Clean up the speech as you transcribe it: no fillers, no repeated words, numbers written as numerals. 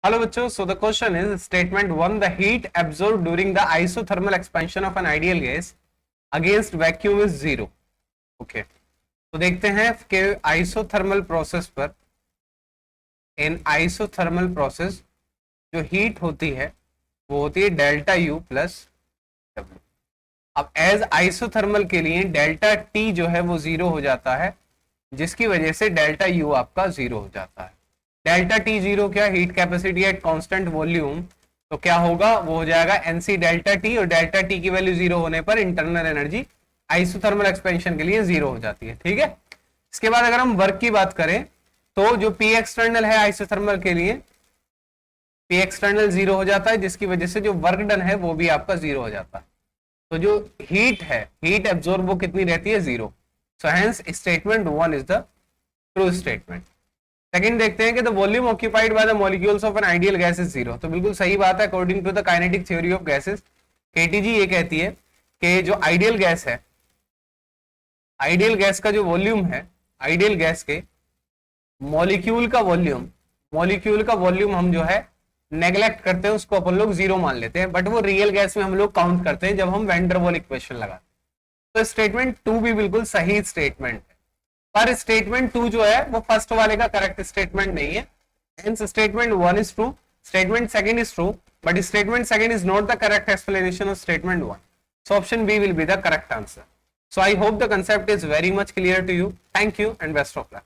Hello बच्चों, so the question is statement 1, the heat absorb during the isothermal expansion of an ideal gas against vacuum is 0। Okay, तो देखते हैं कि isothermal process पर, in isothermal process जो heat होती है वो होती है डेल्टा यू प्लस डब्ल्यू। अब एज आइसोथर्मल के लिए डेल्टा टी जो है वो 0 हो जाता है, जिसकी वजह से डेल्टा यू आपका 0 हो जाता है। डेल्टा टी 0 क्या, heat capacity at constant volume, तो क्या होगा, वो हो जाएगा एनसी डेल्टा टी, और डेल्टा टी की वैल्यू 0 होने पर इंटरनल एनर्जी आइसोथर्मल एक्सपेंशन के लिए 0 हो जाती है। ठीक है, इसके बाद अगर हम वर्क की बात करें तो जो पी एक्सटर्नल है आइसोथर्मल के लिए, पी एक्सटर्नल 0 हो जाता है, जिसकी वजह से जो वर्क डन है वो भी आपका 0 हो जाता है। तो जो हीट है, हीट एब्जॉर्ब, वो कितनी रहती है, 0। So hence statement 1 is the true statement. Second देखते हैं कि the volume occupied by the molecules of an ideal gas is 0। तो बिल्कुल सही बात है, according to the kinetic theory of gases, KTG ये कहती है कि जो आइडियल गैस है, आइडियल गैस का जो वॉल्यूम है, आइडियल गैस के मॉलिक्यूल का वॉल्यूम, मॉलिक्यूल का वॉल्यूम हम जो है नेग्लेक्ट करते हैं, उसको अपन लोग 0 मान लेते हैं, बट वो रियल गैस में हम लोग काउंट करते हैं जब हम वैन डर वाल इक्वेशन लगाते हैं। तो स्टेटमेंट 2 भी बिल्कुल सही स्टेटमेंट है, पर स्टेटमेंट 2 जो है वो फर्स्ट वाले का करेक्ट स्टेटमेंट नहीं है। Hence statement 1 is true, statement second is true, but statement second is not the correct explanation of statement 1। So option B will be the correct answer. So I hope the concept is very much clear to you. Thank you and best of luck.